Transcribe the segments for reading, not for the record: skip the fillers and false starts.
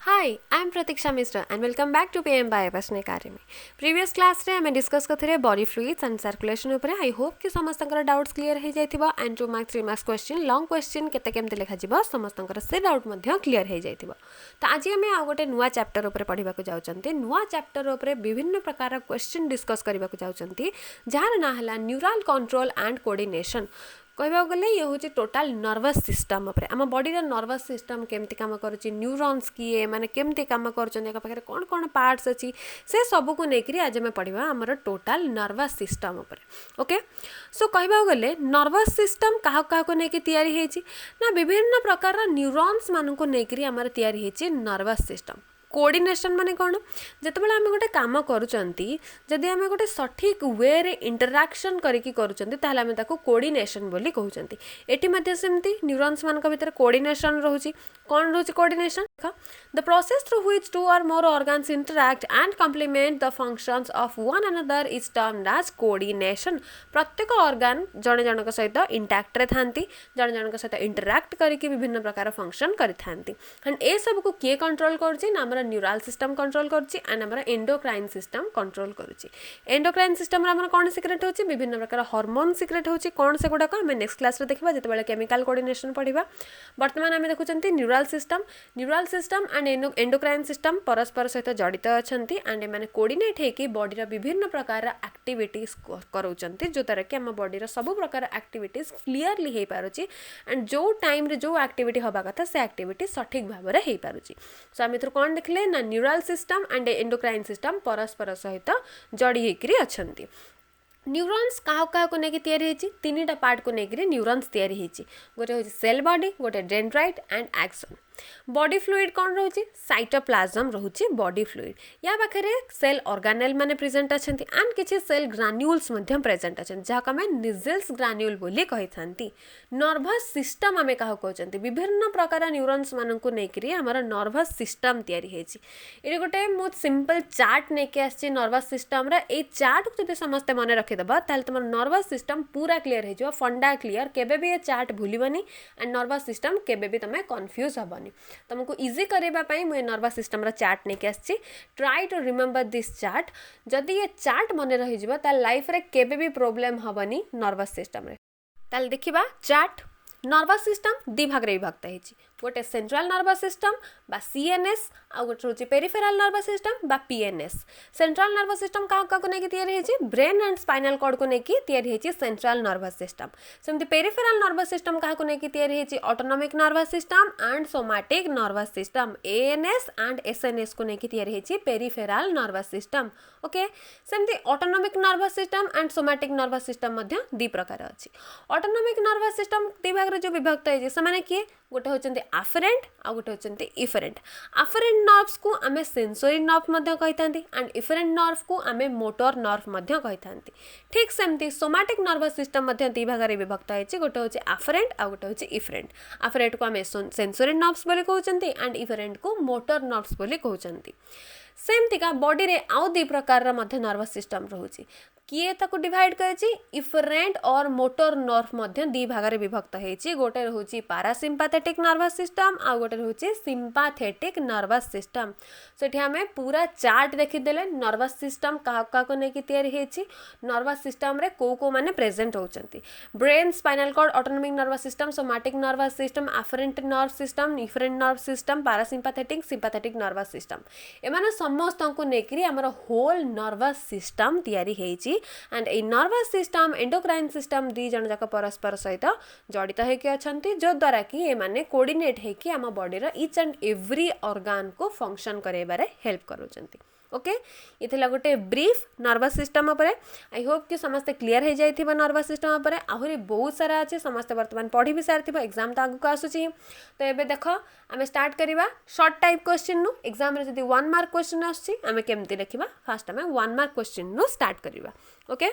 Hi, I am Pratiksha Mishra and welcome back to PM Bioevasion Academy. Previous class रे हमें discuss करते body fluids and circulation उपरे I hope कि समस्तंकर doubts clear हो जाइथिबो and 2 marks 3 marks question long question केते केमते लिखा जिवो समस्तंकर से डाउट मध्ये क्लियर हो जाइथिबो। तो आज हमें आ गोटे नुवा चैप्टर उपरे पढिबा को जाउचंती नुवा चैप्टर उपरे विभिन्न प्रकार क्वेश्चन डिस्कस करबा को जाउचंती जार ना हला न्यूरल कंट्रोल एंड कोऑर्डिनेशन कहवा गले ये हूँ टोटाल नर्वस सिस्टम उपरे आम बॉडी नर्वस सिस्टम केमती काम करुच्ची न्यूरॉन्स किए माने केमती काम कर कौन कौन पार्ट्स अच्छी से सब को लेकर आज आम पढ़ा आमर टोटाल नर्वस सिस्टम उपरे ओके सो कहवा गले नर्वस सिस्टम क्या क्या लेकिन तैयारी होती ना विभिन्न प्रकार न्यूरॉन्स मानक लेकर आमर तैयारी होती नर्वस सिस्टम कोऑर्डिनेशन माने कौन जितेबाला आम गोटे कम करुँच जदि आम गोटे सठिक वे रे इंटराक्शन करके आम कोऑर्डिनेशन बोली कहते एटी सेमती न्यूरॉन्स मान भीतर कोऑर्डिनेशन रोचे कौन रोचे coordination the process through which two or more organs interact and complement the functions of one another is termed as coordination प्रत्येक ऑर्गन जड़े जनक सहित इंटैक्ट रे थांती जड़े जनक सहित इंटरैक्ट करके विभिन्न प्रकार फंक्शन करिथांती एंड ए सब को किए कंट्रोल करछि ना हमर न्यूरल सिस्टम कंट्रोल करछि एंड हमर एंडोक्राइन सिस्टम कंट्रोल करछि एंडोक्राइन सिस्टम रे हमर कोन सिक्रेट होछि विभिन्न प्रकार हार्मोन सिक्रेट होछि कोन से गुडा को हम नेक्स्ट क्लास रे देखबा जते बेले केमिकल कोऑर्डिनेशन पढिबा वर्तमान हम देखुचंती neural system and endocrine system परस्पर सहित जड़ित अछंती एंड माने कोऑर्डिनेट हेकी बॉडी रा विभिन्न प्रकार एक्टिविटीज करूचंती जो तरह कि हम बॉडी रा सब प्रकार एक्टिविटीज क्लियरली हे पारुची एंड जो टाइम रे जो एक्टिविटी हबा कथा से एक्टिविटी सठिक भाव रे हे पारुची सो हम इथर कोन देखले ना neural system and endocrine system परस्पर सहित जड़ी हेकरी अछंती न्यूरॉन्स क्या को लेकिन तैयारी होती तीन टा पार्ट को लेकर न्यूरॉन्स तैयारी होती गोटे हूँ सेल बॉडी गोटे dendrite and action body fluid कौन रोचे साइटोप्लाज्म रोचे बॉडी फ्लूइड या पाखे सेल ऑर्गेनेल माने प्रेजेंट अच्छा एंड किसी सेल ग्रान्यूल्स प्रेजेंट अच्छा जहाँ आम निजेल्स ग्रान्यूल बोली कही था नर्भस सिस्टम आम क्या कहते विभिन्न प्रकार न्यूरॉन्स मानक लेकर आमर नर्भस सिस्टम तैयारी होती ये गोटे मु सिंपल चार्ट लेके आसी नर्भस सिस्टम रे चार्ट को जब समस्ते मन रखिदेव ताल तुम नर्भस सिस्टम पूरा क्लीयर हो फंडा क्लीयर केबे भी ये चार्ट भूलबनी एंड नर्भस सिस्टम केबे भी तुम कन्फ्यूज हेबनी तुमको इजी करने मुझे नर्वस सिस्टम रा चार्ट लेके आसी try to remember this chart जदि ये चार्ट मन रही लाइफ रे केबे भी प्रॉब्लम हेबनी नर्वस सिस्टम रे ताल देखिबा चार्ट नर्वस सिस्टम दि भाग रे विभक्त होती गोटे सेंट्रल नर्वस सिस्टम बा सीएनएस आ गोटे रोचे पेरिफेरल नर्वस सिस्टम बा पीएनएस सेंट्रल नर्वस सिस्टम क्या को लेकिन तैयारी होती ब्रेन एंड स्पाइनल कॉर्ड को लेकिन तैयारी होती सेंट्रल नर्वस सिस्टम सेमती पेरिफेरल नर्वस सिस्टम क्या को लेकिन तैयारी होती autonomic nervous system and somatic nervous system ANS and SNS को लेकिन तैयारी होती पेरिफेरल नर्वस सिस्टम ओके सेमती autonomic nervous system and somatic nervous system दी प्रकार अच्छी ऑटोनॉमिक नर्वस सिस्टम दी भाग रे जो विभक्त होती से किए गोटे होचंती आफरेंट आ गोटे होचंती इफरेंट आफरेंट नर्व्स को आमे सेंसरी नर्व मध्य कहितांती एंड इफरेंट नर्व को आमे मोटर नर्व मध्य कहितांती ठीक सेमती सोमैटिक नर्वस सिस्टम मध्य दी भाग रे विभक्त होची गोटे होची आफरेंट आ गोटे होची इफरेंट आफरेंट को आमे सेंसरी नर्व्स बोली कहउचंती एंड इफरेंट को मोटर नर्व्स बोली कहउचंती सेमती का बॉडी रे आउ दी प्रकार मध्य नर्वस सिस्टम रहउची किए ताको डिवाइड करेछि इफरेंट और मोटर नर्व मध्य दी भाग रे विभक्त होइछि गोटे रहउछि पैरासिम्पैथेटिक नर्वस सिस्टम आ गोटे रहउछि सिम्पैथेटिक नर्वस सिस्टम सेठी हमें पूरा चार्ट देखि देले नर्वस सिस्टम का को नेकी तैयारी होइछि नर्वस सिस्टम रे को माने प्रेजेंट होचंती brain spinal cord autonomic nervous system somatic nervous system afferent nerve system efferent nerve system parasympathetic sympathetic nervous system एमाने समस्त को नेकरी हमर होल नर्वस सिस्टम तैयारी होइछि एंड ए नर्वस सिस्टम एंडोक्राइन सिस्टम दी जन जाक परस्पर सहित जड़ित होके अछंती जो द्वारा कि ए माने कोऑर्डिनेट हेकी आम बॉडी रो ईच एंड एवरी ऑर्गन को फंक्शन करेबारे हेल्प करूचंती ओके इथिला गोटे ब्रीफ नर्वस सिस्टम उपरे आई होप कि समस्त क्लियर हो जाइथिबा नर्वस सिस्टम उपरे आहुरी बहुत सारा अछि समस्त वर्तमान पढ़ी भी सारथिबा एग्जाम त आगु को आसुची तो एबे देखो आमे स्टार्ट करिबा शॉर्ट टाइप क्वेश्चन नु एग्जाम रे जदी 1 मार्क क्वेश्चन आछि आमे केमति लिखिबा फर्स्ट आमे 1 मार्क क्वेश्चन नु स्टार्ट करिबा okay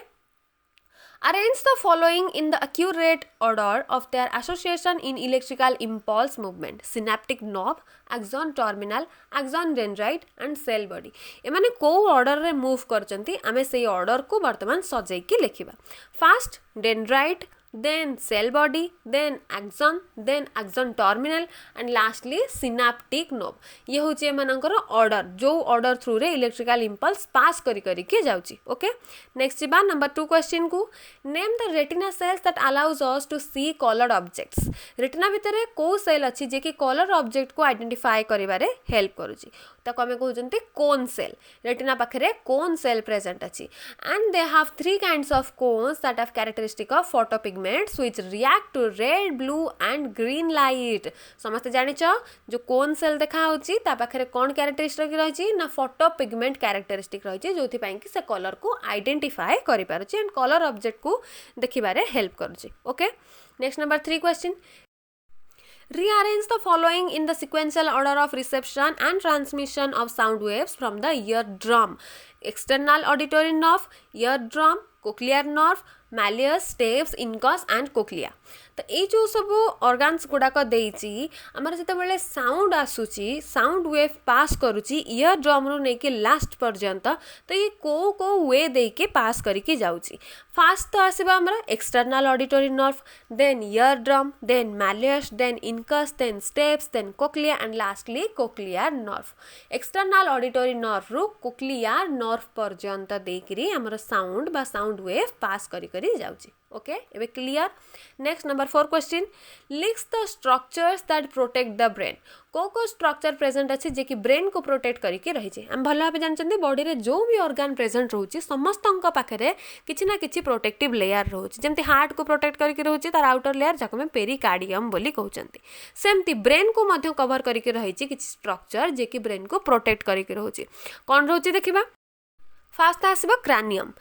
Arrange the following in the accurate order of their association in electrical impulse movement: synaptic knob, axon terminal, axon dendrite and cell body. एमाने को order रे move करचंती आमे सेही ऑर्डर को वर्तमान सजाई की लिखिबा first dendrite then cell body, then axon terminal and lastly synaptic knob. ये होची एमानकर ऑर्डर जो ऑर्डर थ्रू रे इलेक्ट्रिकल इंपल्स पास करी करी के जाउची. ओके नेक्स्ट जिबा नंबर 2 क्वेश्चन को name the retina cells that allows us to see coloured objects. Retina भितरे को सेल अछि जे कि कलर ऑब्जेक्ट को आइडेंटिफाई करिवारे हेल्प करूची. ताको हमें कहउचंती कोन सेल. रेटिना पाखरे कोन सेल प्रेजेंट अछि and they have 3 kinds of cones that have characteristic of photopigments which react to red blue and green light. समस्त जानिछ जो कोन सेल देखा होची ता पाखरे कोन कैरेक्टरिस्टिक रहिची ना फोटोपिगमेंट कैरेक्टरिस्टिक रहिची जोथि पई कि से कलर को आइडेंटिफाई करि पारुची एंड कलर ऑब्जेक्ट को देखिबारे हेल्प करूची. Okay next number 3 question. Rearrange the following in the sequential order of reception and transmission of sound waves from the eardrum. External auditory nerve, eardrum, cochlear nerve, malleus, stapes, incus and cochlea. तो ये जो सब organs गुड़ाक देइची आमर जते बेले sound आसुची sound wave पास करूची ear drum रु नेके लास्ट पर्यंत तो ये को वे देके पास करके जाउची. फास्ट तो आसीबा हमरा external auditory nerve, then eardrum, then malleus, then incus, then stapes, then cochlea and lastly cochlear nerve. External auditory nerve रु कोक्लियर नर्व पर्यंत देकरी हमर साउंड बा साउंड वेव पास करी करी जाउची. ओके एबे clear. Next number 4 question. List the structures that protect the brain. को स्ट्रक्चर प्रेजेंट अच्छे जे कि ब्रेन को प्रोटेक्ट करके रही. आम भल भाव जानते बॉडी रे जो भी ऑर्गन प्रेजेंट रोचे समस्त पाखे किसी ना किसी प्रोटेक्टिव लेयर रोचे. जमती हार्ट को प्रोटेक्ट करके रोचे तार आउटर लेयर जाको में पेरिकार्डियम बोली कहते. सेमती ब्रेन को मध्य कवर करके रही किसी स्ट्रक्चर जे कि ब्रेन को प्रोटेक्ट करके रोचे. कौन रोचे देखिबा. फास्ट आसीबो क्रानियम.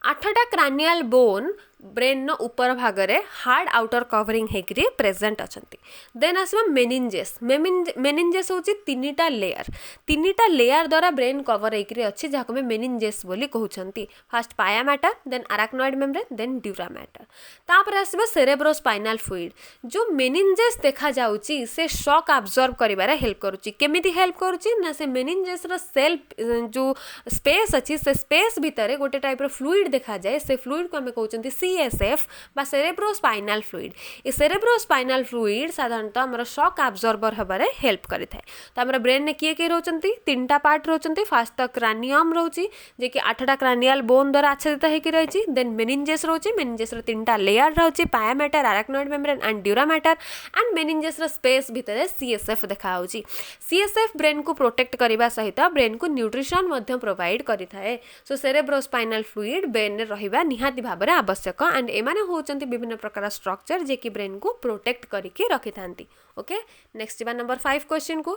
8टा क्रानियल बोन ब्रेन नो ऊपर भागरे हार्ड आउटर कवरिंग हेकरी प्रेजेंट अछंती. देन आसबा मेनिंजेस. मेनिंजेस होची 3टा लेयर द्वारा ब्रेन कवर हेकरी अछि जाको में मेनिंजेस बोली कहउछंती. First pia matter, then arachnoid membrane, then dura matter. तापर आसबा सेरेब्रोस्पाइनल फ्लूइड. जो मेनिंजेस देखा जाउची से शॉक अब्जॉर्ब करिबारे हेल्प करूची. केमिति हेल्प करूची ना से मेनिंजेस रो सेल जो स्पेस अछि से स्पेस भितरे गोटे टाइप रो फ्लूइड देखा जाए. से फ्लूइड को हमें कहउछंती CSF बा सेरेब्रोस्पाइनल फ्लूइड. ए सेरेब्रोस्पाइनल फ्लूइड साधारणतः हमर शॉक अब्जॉर्बर हबारे हेल्प करिथाय. तो हमर ब्रेन ने किए रहउचंती 3टा पार्ट रहउचंती. फर्स्ट त क्रानियम रहउची जे कि 8टा क्रानियल बोन द्वारा आच्छादित हेकि रहिची. देन मेनिंजेस रहउची. मेनिंजेस रो 3टा लेयर रहउची pia matter, arachnoid membrane and dura matter. And meninges रो स्पेस भितरे CSF देखा होची. CSF ब्रेन को प्रोटेक्ट करिबा सहित ब्रेन को न्यूट्रिशन मध्य प्रोवाइड करिथाय. सो सेरेब्रोस्पाइनल फ्लूइड ब्रेन ने रहिबा निहाती भाबरे आवश्यक एंड एमाने होचंती विभिन्न प्रकार स्ट्रक्चर जे कि ब्रेन को प्रोटेक्ट करके रखि थांती. ओके नेक्स्ट जिबा नंबर 5 क्वेश्चन को.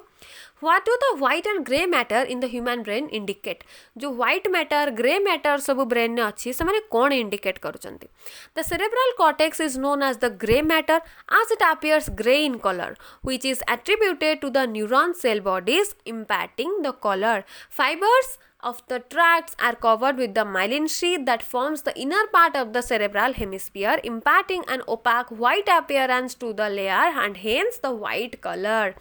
What do the white and grey matter in the human brain indicate. जो व्हाइट मैटर ग्रे मैटर सब ब्रेन ने अछि से माने कोन इंडिकेट करूचंती. The cerebral cortex is known as the grey matter as it appears gray in color which is attributed to the neuron cell bodies impacting the color. Fibers of the tracts are covered with the myelin sheath that forms the inner part of the cerebral hemisphere, imparting an opaque white appearance to the layer and hence the white color.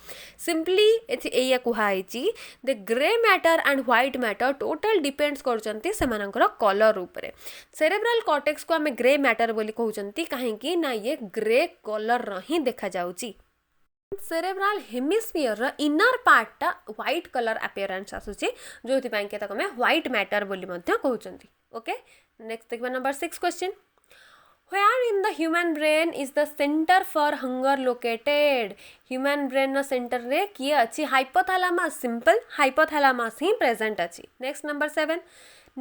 Simply एया कुहाइची the grey matter and white matter total depends करचंती सेमानकर colour ऊपर. Cerebral cortex को हमें grey matter बोली कहउचंती काहेकि ना ये ग्रे कलर रही देखा जाउची. सेरेब्रल हेमिस्फियर इनर पार्टा व्हाइट कलर अपीयरेंस आसुची जोथि पई के तक में व्हाइट मैटर बोली मध्य कहउचंती. ओके नेक्स्ट देखबा number 6 question. Where in the human brain is the center for hunger located? Human brain no center रे किए अछि hypothalamus. Simple hypothalamus ही present अछि. Next number 7.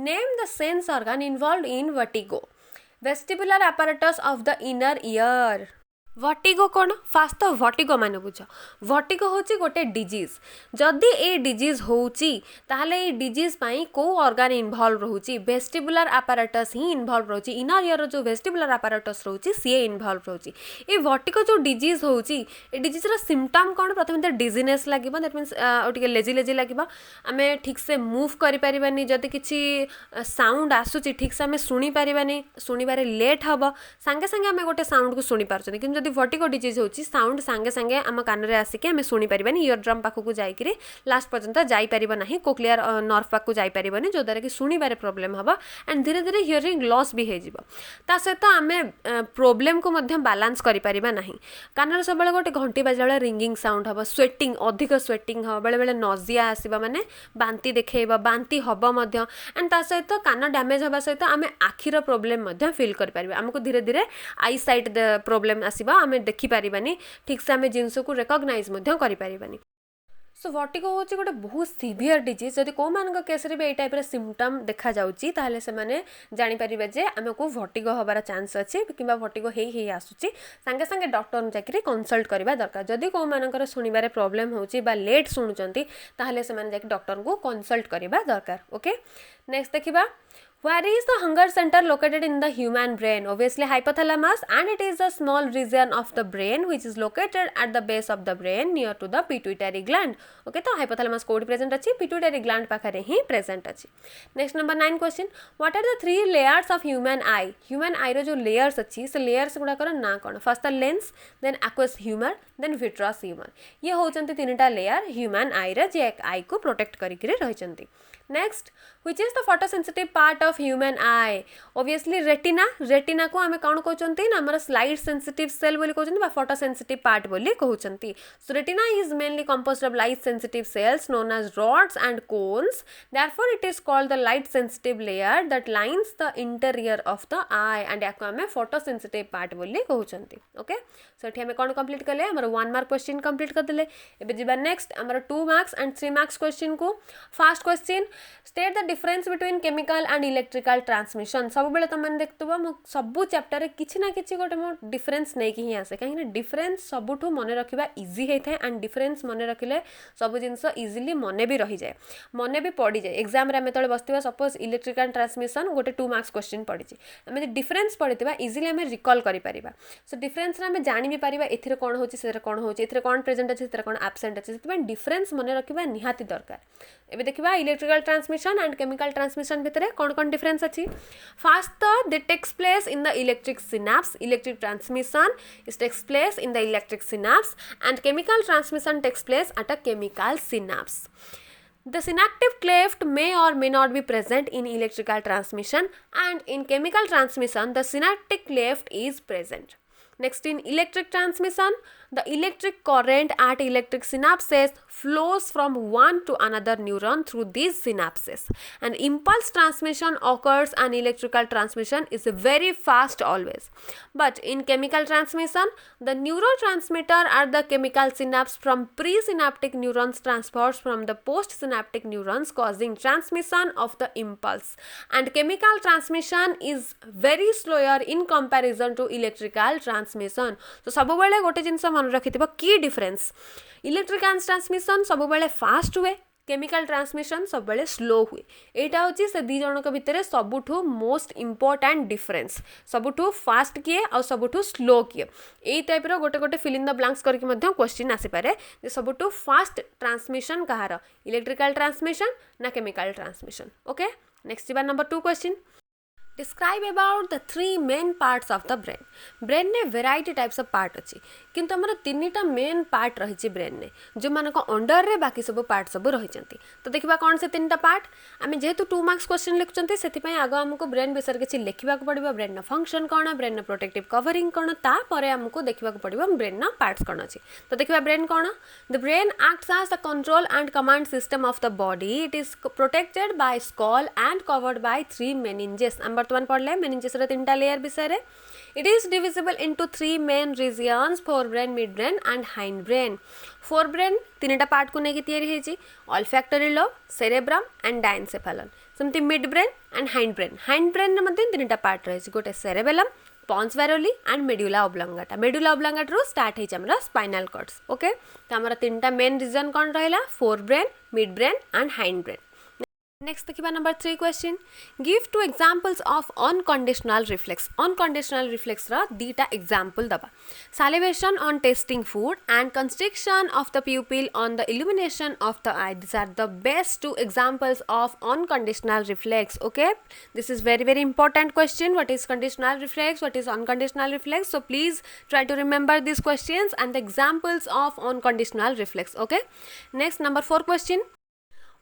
Name the sense organ involved in vertigo. Vestibular apparatus of the inner ear. Vertigo कौन. Fast तो vertigo मान बुझ. Vertigo होची गोटे डिजीज. जदि ए डिजीज होची ताहले ए डिजीज पई को ऑर्गन इन्वॉल्व रहउची. वेस्टिबुलर apparatus ही इन्वॉल्व रहउची. इनर ईयर जो वेस्टिबुलर apparatus रहउची सी इन्वॉल्व रहउची. ए वर्टिगो जो डिजीज होची ए डिजीज रो सिम्पटम कौन. प्रथम तो डिजीनेस लागिबो. दैट मींस ओटिके लेजी लेजी लागिबो. आमे ठीक से मूव करि परिबानी. जदि किछि साउंड आसुची ठीक से आमे सुनी परिबानी. सुनिबारे लेट हबो. संगे संगे आमे गोटे साउंड को सुनी पारछनी. किंतु जदि जदि वर्टिगो डिजीज होची साउंड सांगे सांगे आम कान रे आसिके आम शुणी पारिबानी इयर ड्रम पाखक जाइकरी लास्ट पर्यंत जाई परिबा नाही कोक्लियर नर्व पाखक जाई परिबानी जो द्वारा कि शुणिबारे प्रॉब्लम हबो एंड धीरे धीरे हियरिंग लॉस भी हे जिवो ता सहित आम प्रॉब्लम को मध्य बैलेंस करि परिबा नाही कान सब गोटे घंटी बाजला बेले रिंगिंग साउंड हम स्वेटिंग अधिक स्वेटिंग हम बेले बेले नजिया आसवा माने बांती देखा बांती हम एंड ता सहित कान डैमेज हवा सहित आम आखिर प्रॉब्लम फिल कर आमको धीरे धीरे आई साइट प्रॉब्लम आसवा आम देखिपारानी ठीक से आम जिनस को रेकग्नाइज करें सो वर्टिगो हूँ गोटे बहुत सीवियर डिजीज जदि कौ मान केस भी टाइप सिम्पटम देखा जाऊँगी ताहले से माने जानीपर जे आमको वर्टिगो हबार चान्स अच्छे कि वर्टिगो ही आसूची सांगे सांगे डॉक्टर जाकि कंसल्ट करवा दरकार जदि कौ मानकर शुणिबारे प्रॉब्लम होची बा लेट शुणुचंती ताहले से माने जाकि डॉक्टर को कंसल्ट करवा दरकार ओके नेक्स्ट देखिबा Where is the hunger center located in the human brain? Obviously hypothalamus, and it is a small region of the brain which is located at the base of the brain near to the pituitary gland. Okay, तो hypothalamus code present अच्छी pituitary gland पाखरे ही present अच्छी. Next number 9 question. What are the 3 layers of human eye? Human eye रो जो layers अच्छी से layers गुड़ा करो ना कौन. First the lens, then aqueous humor, then vitreous humor. ये हो चंती तीनटा layer human eye रे जे eye को protect करी करे रही चंती. Next, which is the photosensitive part of human eye? Obviously retina. Retina को आमे कौन कहउचंती ना हमर light sensitive cell बोली कहउचंती बा photosensitive part बोली कहउचंती. So retina is mainly composed of light sensitive cells known as rods and cones. Therefore it is called the light sensitive layer that lines the interior of the eye and याको आमे photosensitive part बोली कहउचंती. Okay, so एठी आमे कौन complete करले हमर 1 mark question complete कर देले. एबे जिबा नेक्स्ट हमर 2 मार्क्स एंड 3 मार्क्स क्वेश्चन को. First question state the difference between chemical and electrical transmission सब बेले तुम देखुव मो सबू चैप्टर किसी ना कि गोटे मो डिफरेंस नहीं कि आसे कहीं डिफरेंस सबुठ मन रखा इजी होता है एंड डिफरेंस मन रखिले सब जिनस इजिली मन भी रही जाए मन भी पड़ जाए एग्जाम आम जो बसवा सपोज इलेक्ट्रिकल ट्रांसमिशन गोटे 2 मार्क्स क्वेश्चन पड़ी आम डिफरेंस पढ़ी इजिली आम रिकल कर सो डिफरेंस आम जानी भी पार ए कौन हो कौन हो कौन प्रेजेंट अच्छे कौन आबसेंट अच्छे से डिफरेंस मन रखा निहाती दरकार. एबे देखिबा electrical transmission and chemical transmission भितर कौन कौन डिफरेंस अच्छी. फर्स्ट तो they takes place in the electric synapse. Electric transmission is takes place in the electric synapse and chemical transmission takes place at a chemical synapse. The synaptic cleft may or may not be present in electrical transmission, and in chemical transmission the synaptic cleft is present. Next, in electric transmission, the electric current at electric synapses flows from one to another neuron through these synapses. And impulse transmission occurs and electrical transmission is very fast always. But in chemical transmission, the neurotransmitter at the chemical synapse from presynaptic neurons transfers from the postsynaptic neurons causing transmission of the impulse. And chemical transmission is very slower in comparison to electrical transmission. So, सब बेले गोटे जिनस मन रखि की difference electrical transmission सब बेले fast हुए chemical transmission सब बेले स्लो हुए. एटा होची से दी जनक भितर सबुठु मोस्ट इंपोर्टेंट डिफरेंस सबुठु फास्ट किए और सबुठु स्लो किए एई टाइप रो गोटे गोटे फिल इन द ब्लैंक्स करके मध्य क्वेश्चन आसी पारे जे सबुठु फास्ट ट्रांसमिशन कहार इलेक्ट्रिकल ट्रांसमिशन ना केमिकल ट्रांसमिशन. ओके नेक्स्ट जीवा number 2 question. Describe about the 3 main parts of the brain. Brain ने variety types of part अच्छी किंतु हमर 3टा मेन पार्ट रही ब्रेन ने जो मान अंडर रे बाकी सब पार्ट सब रही. तो देखा कौन से 3टा पार्ट आम जेहेतु 2 मार्क्स क्वेश्चन लिखुंट से आग आमको ब्रेन विषय किसी लिखा पड़ो ब्रेन फंक्शन कौन ब्रेन प्रोटेक्टिव कवरिंग कौन तापर आमको देखा पड़ो ब्रेन पार्ट्स कौन अच्छी. तो देखा ब्रेन कौन the brain acts as the control and command system of the body. It is protected by skull and covered by 3 meninges. वर्तमान पढ़ले मेनिंजेस रे 3टा लेयर विषय. It is divisible into 3 main regions forebrain midbrain and hindbrain. Forebrain 3टा part को लेकिन तैयारी होती olfactory lobe cerebrum and diencephalon. सेमती midbrain and hindbrain में 3टा पार्ट रही गोटे cerebellum pons varolii and medulla oblongata रू स्टार्ट होमर स्पाइनल कॉर्ड्स. ओके तो आमर 3टा मेन रीजन कौन रहा forebrain midbrain and hind brain. Next देखिए number 3 question give to examples of unconditional reflex unconditional reflex रा दीटा एग्जांपल दबा salivation on tasting food and constriction of the pupil on the illumination of the eye. These are the best two examples of unconditional reflex. Okay, this is very important question. What is conditional reflex, what is unconditional reflex? So please try to remember these questions and the examples of unconditional reflex. Okay, next number 4 question.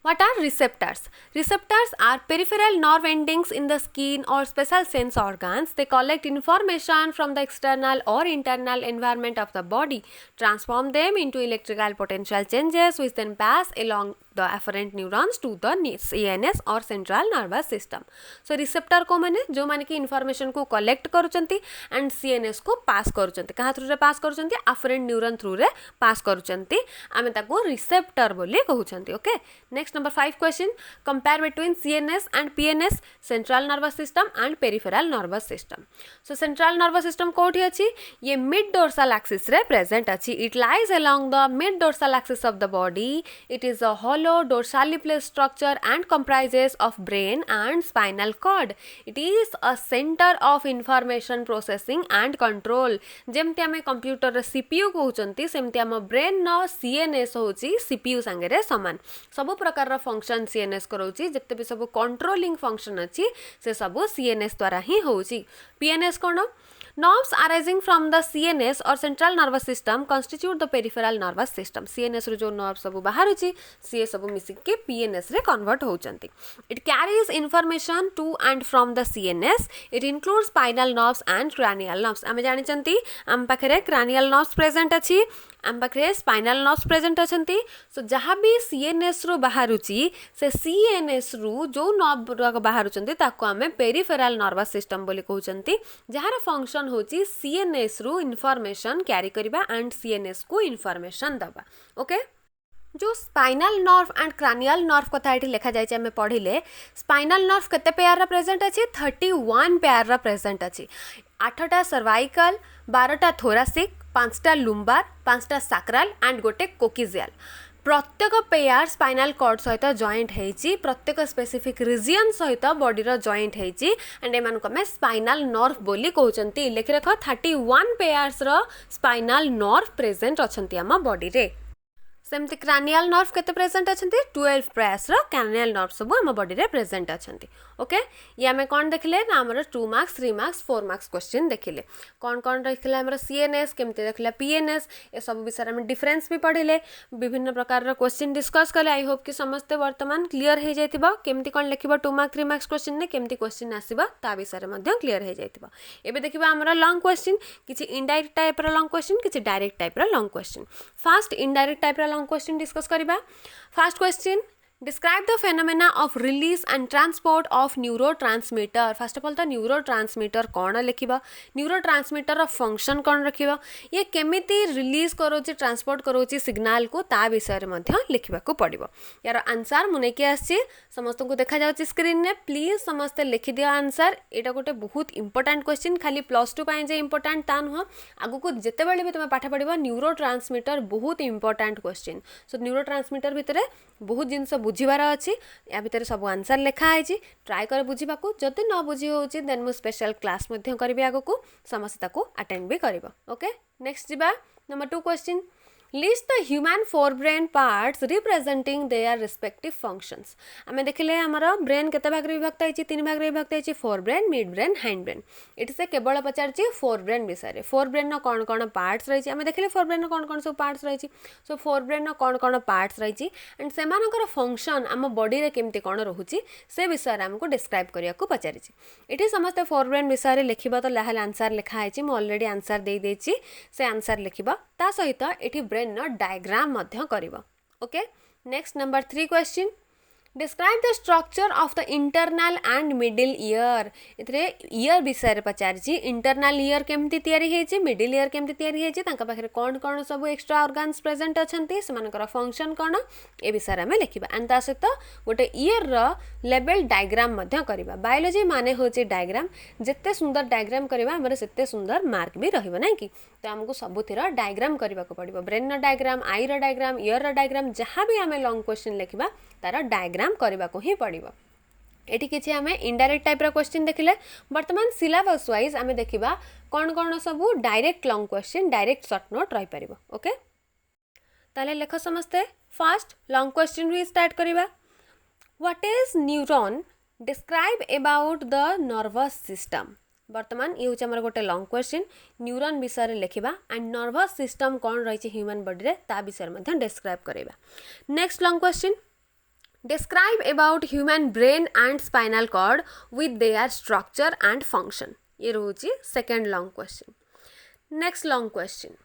What are receptors? Receptors are peripheral nerve endings in the skin or special sense organs. They collect information from the external or internal environment of the body, transform them into electrical potential changes which then pass along the afferent neurons to the CNS or central nervous system. So receptor को माने जो माने कि information को collect करुचंती and CNS को pass करुचंती कहाँ through रे pass करुचंती afferent neuron थ्रू रे pass करुचंती आमे ताको receptor बोली कहउचंती. Okay, next number 5 question compare between CNS and PNS central nervous system and peripheral nervous system. So central nervous system कोठी अछि ये मिड डोर्सल एक्सिस रे प्रेजेंट अछि. It lies along the mid dorsal axis of the body. It is a hollow dorsally placed structure and comprises of brain and spinal cord. It is a center of information processing and control. जेमती आमे computer रे CPU कहउचंती सेमती आम brain न CNS होची CPU संगे समान. सब प्रकार रा फंक्शन CNS करोची जते भी सब कंट्रोलिंग फंक्शन अछि से सब CNS द्वारा ही होची. PNS cone nerves arising from the CNS or central nervous system constitute the peripheral nervous system. CNS रो जो nerve सब बाहर होची से सब मिसी के PNS रे convert होचंती. It carries information to and from the CNS. It includes spinal nerves and cranial nerves. आमे जानि चंती आम पाखरे cranial nerves present अछि आम पाखरे spinal nerves present अछंती. सो जहाँ भी CNS रो बाहर होची से CNS रो जो nerve बाहर होचंती ताको आमे peripheral nervous system बोली कहउचंती जहार फंक्शन होची CNS रू इन्फॉर्मेशन कैरी करिबा एंड CNS को इन्फॉर्मेशन दबा. ओके, जो spinal nerve and cranial nerve कथा एठी लिखा जाय हमें पढ़िले स्पाइनल नर्व केते पेयर रा प्रेजेंट अछि 31 पेयर रा प्रेजेंट अछि. 8टा सर्वाइकल 12टा थोरासिक 5टा लुम्बार 5टा सैक्रल एंड गोटे कोकिजियल. प्रत्येक पेयर स्पाइनल कॉर्ड सहित जॉइंट होती प्रत्येक स्पेसिफिक रीजन सहित बॉडीर जॉइंट होती एंड एम को स्पाइनल नर्व बोली कहते. लिखि रख 31 पेयर्स स्पाइनल नर्व प्रेजेंट अच्छा आम बॉडी रे. सेमती क्रानियल नर्व केते प्रेजेंट अछंती 12 पेयर्स क्रानियल नर्व सब आम बॉडी रे प्रेजेंट अछंती. ओके, ये आमे कोन देखले ना हमर 2 मार्क्स 3 मार्क्स 4 मार्क्स क्वेश्चन देखिले. कोन देखले हमर CNS केमते देखले PNS ए सब विषय में डिफरेंस भी पढ़िले विभिन्न प्रकार रो क्वेश्चन डिस्कस कले. आई होप कि समस्त वर्तमान क्लियर हो जाइतिबा केमती कोन लिखिबा 2 मार्क्स 3 मार्क्स क्वेश्चन ने केमती क्वेश्चन आसीबा ता विषय रे मध्ये क्लियर हो जाइतिबा. एबे देखिबा हमर लॉन्ग क्वेश्चन किछि इनडायरेक्ट टाइप रो लॉन्ग क्वेश्चन किछि डायरेक्ट टाइप रो long question. First indirect type रो लॉन्ग क्वेश्चन डिस्कस करिबा. First question describe the phenomena of release and transport of neurotransmitter. First of all the neurotransmitter कौन लिखिबा neurotransmitter रा function कौन रखिबा ये केमिति रिलीज करोची ट्रांसपोर्ट करोची सिग्नल को ता विषय रे मध्ये लिखिबा को पड़िबो. यार आंसर मुने के आसी समस्त को देखा जाउची स्क्रीन ने प्लीज समस्त लिखि दियो आंसर. एटा गोटे बहुत इंपोर्टेंट क्वेश्चन खाली +2 पाए जे इंपोर्टेंट ता न आगु को जते बेले भी तुम पाठ पढ़िबो न्यूरोट्रांसमिटर बहुत इंपोर्टेंट क्वेश्चन. सो न्यूरोट्रांसमिटर भितरे बहुत जिनस बुझीबार अच्छी या भितर सब आंसर लिखा है ट्राए कर बुझा को जदि न बुझी होची देन मु स्पेशल क्लास मध्य करी आगो को समस्त ताको अटेंड भी करिवो. ओके, नेक्स्ट जिबा number 2 question list the human forebrain parts representing their respective functions. आमे देखिले हमर ब्रेन केते भाग रे विभक्त होईची 3 भाग रे विभक्त होईची forebrain midbrain hindbrain. इट से केवल पचारची फोरब्रेन विषय रे फोरब्रेन न कोन कोन पार्ट्स रहिची आमे देखिले फोरब्रेन न कोन कोन सब पार्ट्स रहिची. सो फोरब्रेन न कोन कोन पार्ट्स रहिची एंड सेमानकर फंक्शन आम बॉडी रे केमती कोन रहुची से विषय रे हमको डिस्क्राइब करिया को पचारिची. इठी समस्त फोरब्रेन विषय रे लिखिबा तो लाहल आंसर लिखा होईची मु ऑलरेडी आंसर दे देची से आंसर लिखिबा ता सहित एठी ब्रेन न डायग्राम मध्य करिबा. Okay, next number 3 question describe the structure of the internal and middle ear. इतरे ईयर विषय रे पचारची इंटरनल ईयर केमती तयारी हेची मिडिल ईयर केमती तयारी हेची तांका पाखरे कोन कोन सब एक्स्ट्रा ऑर्गन्स प्रेजेंट अछंती सेमानकर फंक्शन कोन ए विषय रे हमें लिखिबा एंड ता सहित गोटे ईयर रो लेवल डायग्राम मध्य करिबा. बायोलॉजी माने होची डायग्राम जेते सुंदर डायग्राम करिबा हमरे सेते सुंदर मार्क भी रहिबो नै कि तो हमको सबुतिर डायग्राम करिबा को पड़िबो. ब्रेन रो डायग्राम आई रो डायग्राम ईयर रो डायग्राम जहां भी हमें लॉन्ग क्वेश्चन लिखिबा तार डायग्राम एग्जाम करने को ही पड़ो। एटी किसी आम इनडायरेक्ट टाइप क्वेश्चन देखिले। बर्तमान सिलेबस वाइज आम देखा कौन कौन सब direct long question direct short note रही पार। ओके, ताले लेख समस्ते। फास्ट लॉन्ग क्वेश्चन भी स्टार्ट करवा। What is neuron describe about the nervous system. बर्तमान ये हूँ आम गोटे लॉन्ग क्वेश्चन। न्यूरॉन विषय लिखा एंड नर्वस सिस्टम कौन रही ह्यूमन बॉडी रे ता विषय डिस्क्राइब करवा। Next long question, describe about human brain and spinal cord with their structure and function। ये रोची second long question. Next long question,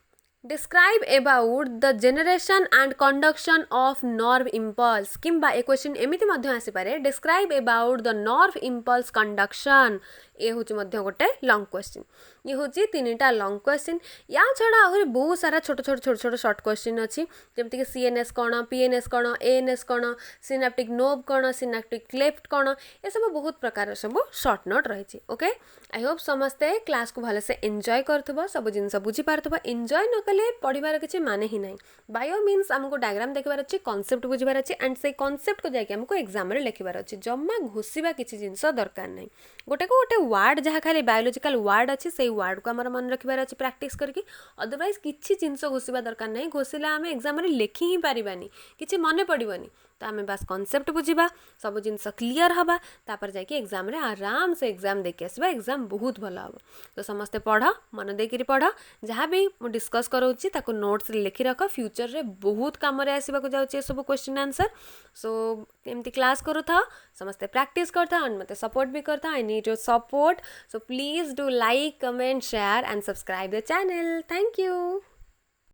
describe about the generation and conduction of nerve impulse। किंबा ए question एमिति मध्य आसी पारे, describe about the nerve impulse conduction। ये हूँ गोटे long question. ये हूँ तीनटा लॉन्ग क्वेश्चन। या छड़ा आहरी बहुत सारा छोट छोट शॉर्ट क्वेश्चन अच्छी, जमीक सीएनएस कौन, पीएनएस कौन, एएनएस कौन, सिनाप्टिक नोब कौन, सिनाप्टिक क्लेफ्ट कौन, ये सब बहुत प्रकार सब शॉर्ट नोट रही। ओके, आई होप समस्ते क्लास को भलसे एंजॉय कर सब जिन बुझी पार्थ। एंजॉय न कले पढ़ार किसी माने ही ना। बायो मीन्स आमको डायग्राम देखार अच्छे, कॉन्सेप्ट बुझार अच्छे एंड से कॉन्सेप्ट को जाकि आमको एग्जाम लिखार अच्छे। जमा घोषा किसी जिनस दरकार ना। गोटे को गोटे वार्ड जहाँ खाली बायोलॉजिकल वार्ड अच्छे से वार्ड को आम मन रखार अच्छे प्रैक्टिस करके। अदरवाइज किसी जिनस घोषा दरकार ना। घोषिले आम एग्जाम लिखि ही पारानी, किसी मन पड़ोनी। तो आम बस कॉन्सेप्ट बुझा, सब जिनस क्लीयर हवा, तापर जाकि एग्जाम रे आराम से एग्जाम देखी आसवा। एग्जाम बहुत भल हम। तो समस्ते पढ़, मन देकर पढ़। जहाँ भी मुझे डिस्कस करोची ताको नोट्स लिखि रख। फ्यूचर रे बहुत काम आसवाक जाऊँगी सब क्वेश्चन आंसर। सो एमती क्लास करू था, समस्ते प्रैक्टिस करता एंड मत सपोर्ट भी करता। I need your support. So please do like, comment, share and subscribe the channel. Thank you.